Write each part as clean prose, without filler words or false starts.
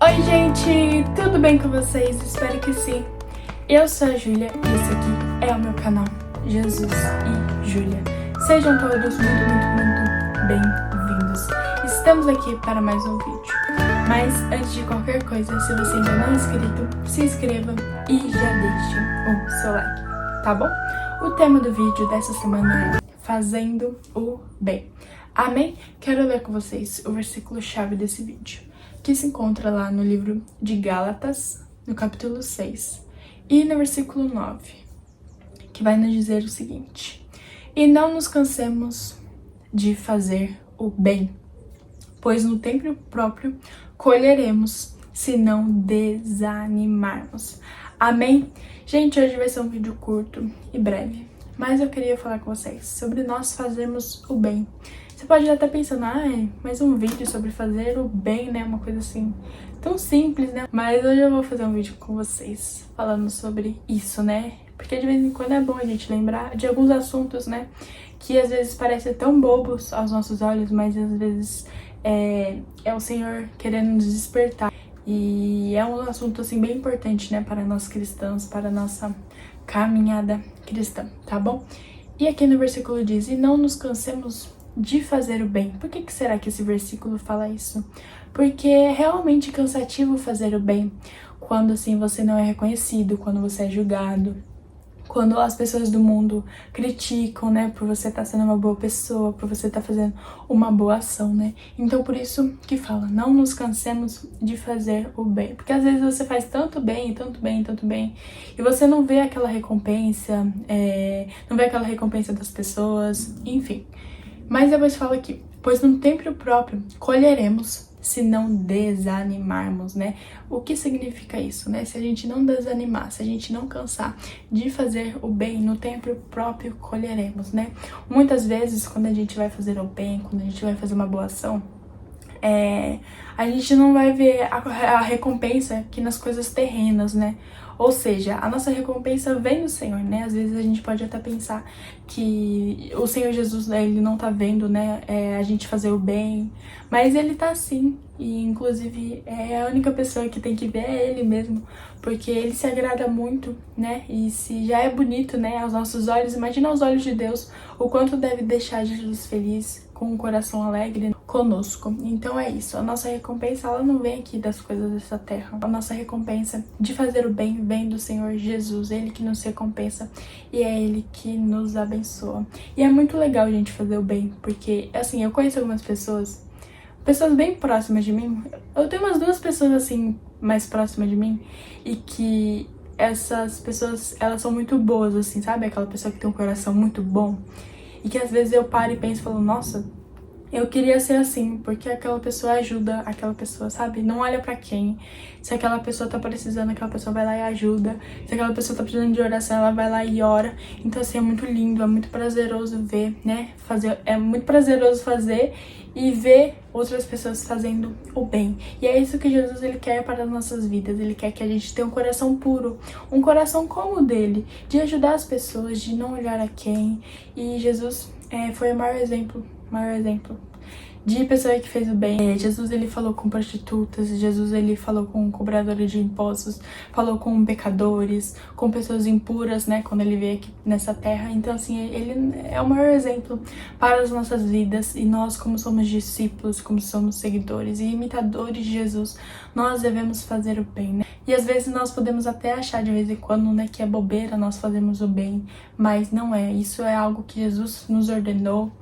Oi gente, tudo bem com vocês? Espero que sim. Eu sou a Júlia e esse aqui é o meu canal Jesus e Júlia. Sejam todos muito bem-vindos. Estamos aqui para mais um vídeo. Mas antes de qualquer coisa, se você ainda não é inscrito, se inscreva e já deixe o seu like, tá bom? O tema do vídeo dessa semana é Fazendo o Bem. Amém? Quero ler com vocês o versículo-chave desse vídeo, que se encontra lá no livro de Gálatas, no capítulo 6, e no versículo 9, que vai nos dizer o seguinte: E não nos cansemos de fazer o bem, pois no tempo próprio colheremos, se não desanimarmos. Amém? Gente, hoje vai ser um vídeo curto e breve, mas eu queria falar com vocês sobre nós fazermos o bem. Você pode até pensando, mais um vídeo sobre fazer o bem, né? Uma coisa assim, tão simples, né? Mas hoje eu vou fazer um vídeo com vocês falando sobre isso, né? Porque de vez em quando é bom a gente lembrar de alguns assuntos, né? Que às vezes parecem tão bobos aos nossos olhos, mas às vezes é o Senhor querendo nos despertar. E é um assunto, assim, bem importante, né? Para nós cristãos, para a nossa caminhada cristã, tá bom? E aqui no versículo diz, e não nos cansemos de fazer o bem. Por que será que esse versículo fala isso? Porque é realmente cansativo fazer o bem quando assim você não é reconhecido, quando você é julgado, quando as pessoas do mundo criticam, né, por você estar sendo uma boa pessoa, por você estar fazendo uma boa ação, né? Então por isso que fala, não nos cansemos de fazer o bem, porque às vezes você faz tanto bem, e você não vê aquela recompensa, não vê aquela recompensa das pessoas, enfim. Mas depois fala aqui, pois no tempo próprio colheremos, se não desanimarmos, né? O que significa isso, né? Se a gente não desanimar, se a gente não cansar de fazer o bem, no tempo próprio colheremos, né? Muitas vezes, quando a gente vai fazer o bem, quando a gente vai fazer uma boa ação, a gente não vai ver a recompensa aqui nas coisas terrenas, né? Ou seja, a nossa recompensa vem do Senhor, né? Às vezes a gente pode até pensar que o Senhor Jesus, né, ele não tá vendo, né, a gente fazer o bem, mas ele tá sim, e inclusive a única pessoa que tem que ver é ele mesmo, porque ele se agrada muito, né, e se já é bonito, né, aos nossos olhos, imagina aos olhos de Deus o quanto deve deixar Jesus feliz, com um coração alegre conosco. Então é isso, a nossa recompensa, ela não vem aqui das coisas dessa terra, a nossa recompensa de fazer o bem vem do Senhor Jesus, ele que nos recompensa e é ele que nos abençoa. E é muito legal a gente fazer o bem, porque assim, eu conheço algumas pessoas bem próximas de mim, eu tenho umas duas pessoas assim, mais próximas de mim, e que essas pessoas, elas são muito boas, assim, sabe? Aquela pessoa que tem um coração muito bom, e que às vezes eu paro e penso e falo, nossa, eu queria ser assim, porque aquela pessoa ajuda aquela pessoa, sabe? Não olha pra quem. Se aquela pessoa tá precisando, aquela pessoa vai lá e ajuda. Se aquela pessoa tá precisando de oração, ela vai lá e ora. Então assim, é muito lindo, é muito prazeroso ver, né? É muito prazeroso fazer e ver outras pessoas fazendo o bem. E é isso que Jesus, ele quer para as nossas vidas. Ele quer que a gente tenha um coração puro, um coração como o dele, de ajudar as pessoas, de não olhar a quem. E Jesus foi o maior exemplo de pessoa que fez o bem. Jesus, ele falou com prostitutas, Jesus, ele falou com cobradores de impostos, falou com pecadores, com pessoas impuras, né, quando ele veio aqui nessa terra. Então assim, ele é o maior exemplo para as nossas vidas, e nós, como somos discípulos, como somos seguidores e imitadores de Jesus, nós devemos fazer o bem, né? E às vezes nós podemos até achar de vez em quando, né, que é bobeira nós fazemos o bem, mas não é. Isso é algo que Jesus nos ordenou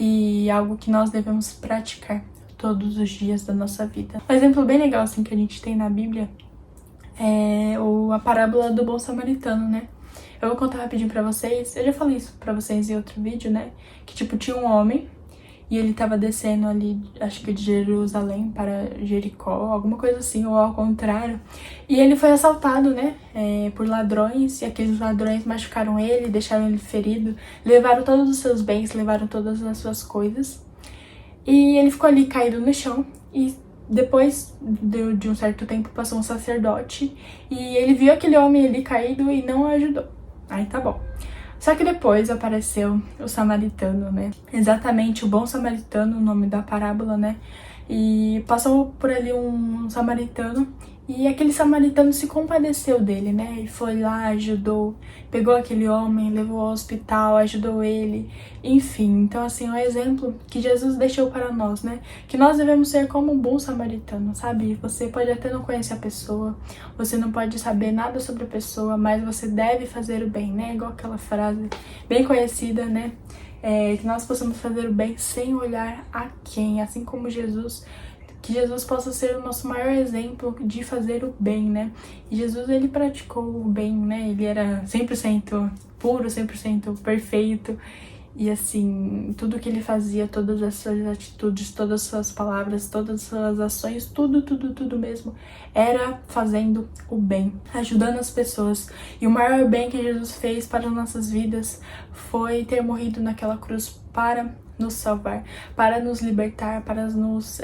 e algo que nós devemos praticar todos os dias da nossa vida. Um exemplo bem legal assim que a gente tem na Bíblia é a parábola do bom samaritano, né? Eu vou contar rapidinho pra vocês, eu já falei isso pra vocês em outro vídeo, né? Que tipo, tinha um homem e ele tava descendo ali, acho que de Jerusalém para Jericó, alguma coisa assim, ou ao contrário. E ele foi assaltado, né, por ladrões, e aqueles ladrões machucaram ele, deixaram ele ferido, levaram todos os seus bens, levaram todas as suas coisas. E ele ficou ali caído no chão, e depois de um certo tempo passou um sacerdote, e ele viu aquele homem ali caído e não o ajudou. Aí tá bom. Só que depois apareceu o samaritano, né? Exatamente, o bom samaritano, o nome da parábola, né? e passou por ali um samaritano, e aquele samaritano se compadeceu dele, né? E foi lá, ajudou, pegou aquele homem, levou ao hospital, ajudou ele, enfim. Então, assim, é um exemplo que Jesus deixou para nós, né? Que nós devemos ser como um bom samaritano, sabe? Você pode até não conhecer a pessoa, você não pode saber nada sobre a pessoa, mas você deve fazer o bem, né? Igual aquela frase bem conhecida, né? Que nós possamos fazer o bem sem olhar a quem, assim como Jesus, que Jesus possa ser o nosso maior exemplo de fazer o bem, né? E Jesus, ele praticou o bem, né? Ele era 100% puro, 100% perfeito. E assim, tudo que ele fazia, todas as suas atitudes, todas as suas palavras, todas as suas ações, tudo mesmo, era fazendo o bem, ajudando as pessoas. E o maior bem que Jesus fez para as nossas vidas foi ter morrido naquela cruz para nos salvar, para nos libertar, para nos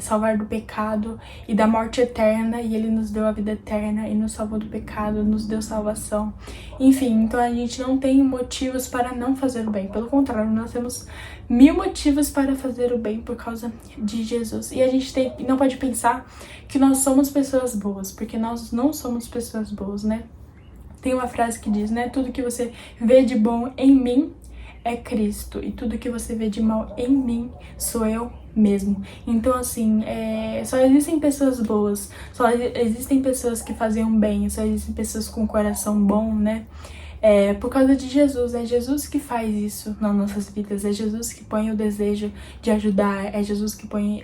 salvar do pecado e da morte eterna, e ele nos deu a vida eterna e nos salvou do pecado, nos deu salvação. Enfim, então a gente não tem motivos para não fazer o bem, pelo contrário, nós temos 1000 motivos para fazer o bem por causa de Jesus. E a gente não pode pensar que nós somos pessoas boas, porque nós não somos pessoas boas, né? Tem uma frase que diz, né? Tudo que você vê de bom em mim é Cristo, e tudo que você vê de mal em mim sou eu mesmo. Então, assim, só existem pessoas boas, só existem pessoas que fazem um bem, só existem pessoas com um coração bom, né? Por causa de Jesus, é Jesus que faz isso nas nossas vidas, é Jesus que põe o desejo de ajudar, é Jesus que põe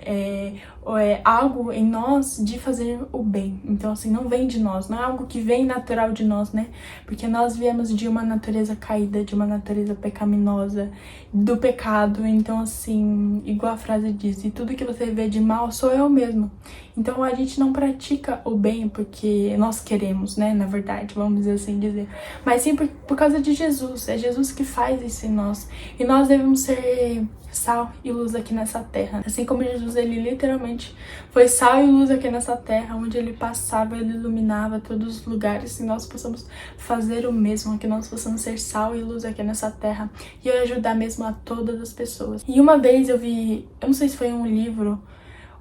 algo em nós de fazer o bem. Então, assim, não vem de nós, não é algo que vem natural de nós, né? Porque nós viemos de uma natureza caída, de uma natureza pecaminosa, do pecado. Então, assim, igual a frase diz, e tudo que você vê de mal sou eu mesmo. Então, a gente não pratica o bem porque nós queremos, né? Na verdade, vamos assim dizer. Mas sim por causa de Jesus. É Jesus que faz isso em nós. E nós devemos ser sal e luz aqui nessa terra. Assim como Jesus, ele literalmente foi sal e luz aqui nessa terra, onde ele passava, ele iluminava todos os lugares. E nós possamos fazer o mesmo, que nós possamos ser sal e luz aqui nessa terra e ajudar mesmo a todas as pessoas. E uma vez eu vi, eu não sei se foi um livro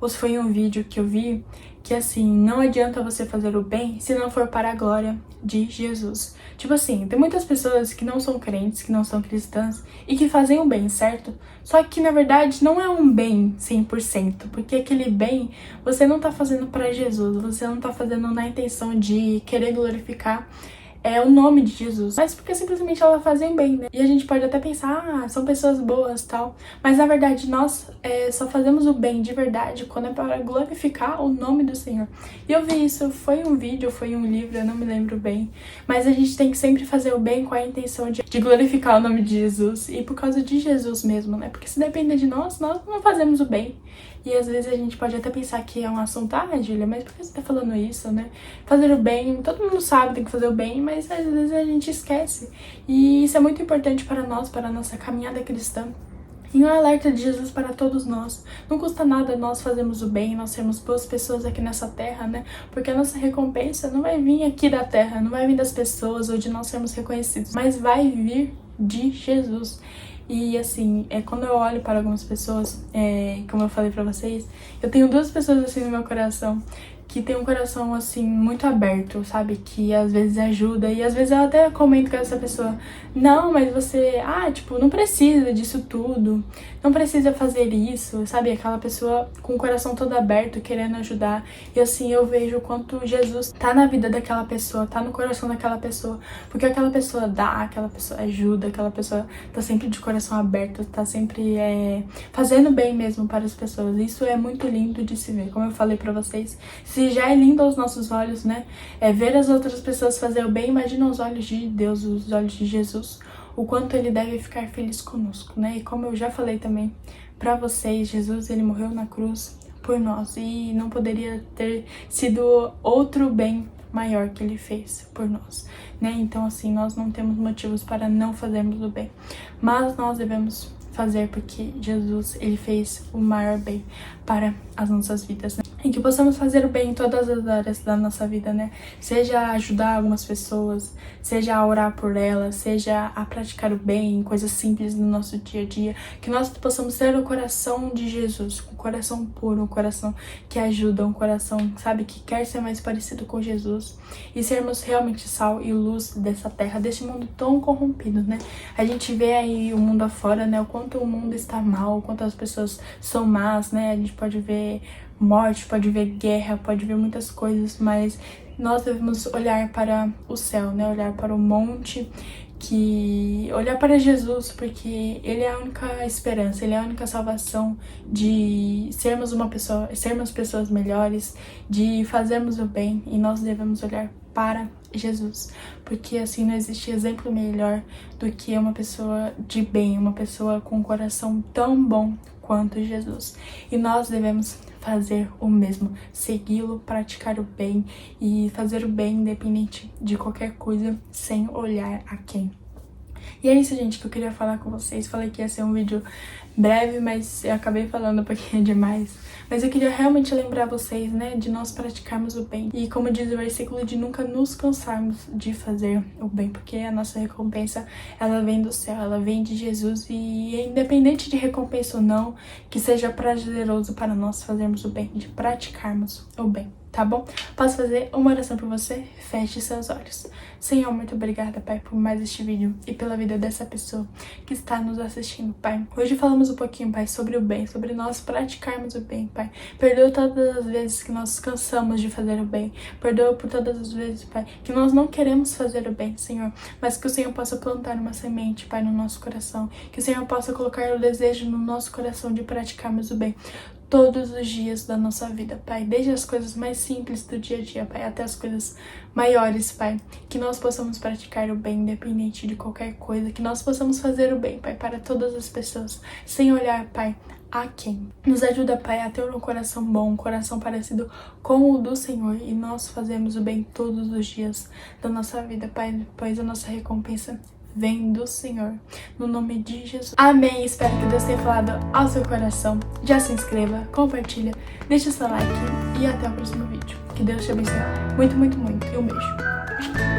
ou se foi um vídeo que eu vi, que assim, não adianta você fazer o bem se não for para a glória de Jesus. Tipo assim, tem muitas pessoas que não são crentes, que não são cristãs e que fazem o bem, certo? Só que na verdade não é um bem 100%, porque aquele bem você não tá fazendo para Jesus, você não tá fazendo na intenção de querer glorificar o nome de Jesus, mas porque simplesmente elas fazem bem, né? E a gente pode até pensar, são pessoas boas, tal, mas na verdade nós só fazemos o bem de verdade quando é para glorificar o nome do Senhor. E eu vi isso, foi um vídeo, foi um livro, eu não me lembro bem, mas a gente tem que sempre fazer o bem com a intenção de glorificar o nome de Jesus, e por causa de Jesus mesmo, né? Porque se depender de nós não fazemos o bem. E às vezes a gente pode até pensar que é um assunto, Júlia, mas por que você tá falando isso, né? Fazer o bem, todo mundo sabe, tem que fazer o bem, mas às vezes a gente esquece. E isso é muito importante para nós, para a nossa caminhada cristã. E um alerta de Jesus para todos nós. Não custa nada nós fazermos o bem, nós sermos boas pessoas aqui nessa terra, né? Porque a nossa recompensa não vai vir aqui da terra, não vai vir das pessoas ou de nós sermos reconhecidos, mas vai vir de Jesus. E assim, quando eu olho para algumas pessoas, como eu falei pra vocês, eu tenho 2 pessoas assim no meu coração que tem um coração assim muito aberto, sabe? Que às vezes ajuda, e às vezes eu até comento com essa pessoa, não, mas você, tipo, não precisa disso tudo, não precisa fazer isso, sabe? Aquela pessoa com o coração todo aberto, querendo ajudar. E assim, eu vejo o quanto Jesus tá na vida daquela pessoa, tá no coração daquela pessoa, porque aquela pessoa dá, aquela pessoa ajuda, aquela pessoa tá sempre de coração aberto, tá sempre fazendo bem mesmo para as pessoas. Isso é muito lindo de se ver, como eu falei pra vocês. Se já é lindo aos nossos olhos, né? Ver as outras pessoas fazer o bem, imagina os olhos de Deus, os olhos de Jesus, o quanto ele deve ficar feliz conosco, né? E como eu já falei também pra vocês, Jesus, ele morreu na cruz por nós, e não poderia ter sido outro bem maior que ele fez por nós, né? Então, assim, nós não temos motivos para não fazermos o bem, mas nós devemos fazer porque Jesus, ele fez o maior bem para as nossas vidas, né? E que possamos fazer o bem em todas as áreas da nossa vida, né? Seja ajudar algumas pessoas, seja a orar por elas, seja a praticar o bem em coisas simples no nosso dia a dia. Que nós possamos ter o coração de Jesus, um coração puro, um coração que ajuda, um coração, sabe, que quer ser mais parecido com Jesus. E sermos realmente sal e luz dessa terra, desse mundo tão corrompido, né? A gente vê aí o mundo afora, né? O quanto o mundo está mal, o quanto as pessoas são más, né? A gente pode ver morte, pode ver guerra, pode ver muitas coisas, mas nós devemos olhar para o céu, né? Olhar para o monte, olhar para Jesus, porque Ele é a única esperança, Ele é a única salvação de sermos pessoas melhores, de fazermos o bem, e nós devemos olhar para Jesus, porque assim não existe exemplo melhor do que uma pessoa de bem, uma pessoa com um coração tão bom quanto Jesus. E nós devemos fazer o mesmo, segui-lo, praticar o bem e fazer o bem independente de qualquer coisa, sem olhar a quem. E é isso, gente, que eu queria falar com vocês. Falei que ia ser um vídeo breve, mas eu acabei falando um pouquinho demais. Mas eu queria realmente lembrar vocês, né, de nós praticarmos o bem. E como diz o versículo, de nunca nos cansarmos de fazer o bem, porque a nossa recompensa, ela vem do céu, ela vem de Jesus. E independente de recompensa ou não, que seja prazeroso para nós fazermos o bem, de praticarmos o bem. Tá bom? Posso fazer uma oração por você? Feche seus olhos. Senhor, muito obrigada, Pai, por mais este vídeo e pela vida dessa pessoa que está nos assistindo, Pai. Hoje falamos um pouquinho, Pai, sobre o bem, sobre nós praticarmos o bem, Pai. Perdoa todas as vezes que nós cansamos de fazer o bem. Perdoa por todas as vezes, Pai, que nós não queremos fazer o bem, Senhor, mas que o Senhor possa plantar uma semente, Pai, no nosso coração. Que o Senhor possa colocar o desejo no nosso coração de praticarmos o bem todos os dias da nossa vida, Pai. Desde as coisas mais simples do dia a dia, Pai, até as coisas maiores, Pai. Que nós possamos praticar o bem, independente de qualquer coisa. Que nós possamos fazer o bem, Pai, para todas as pessoas, sem olhar, Pai, a quem. Nos ajuda, Pai, a ter um coração bom, um coração parecido com o do Senhor. E nós fazemos o bem todos os dias da nossa vida, Pai, pois a nossa recompensa vem do Senhor, no nome de Jesus. Amém. Espero que Deus tenha falado ao seu coração. Já se inscreva, compartilha, deixa seu like e até o próximo vídeo. Que Deus te abençoe muito, muito, muito. E um beijo.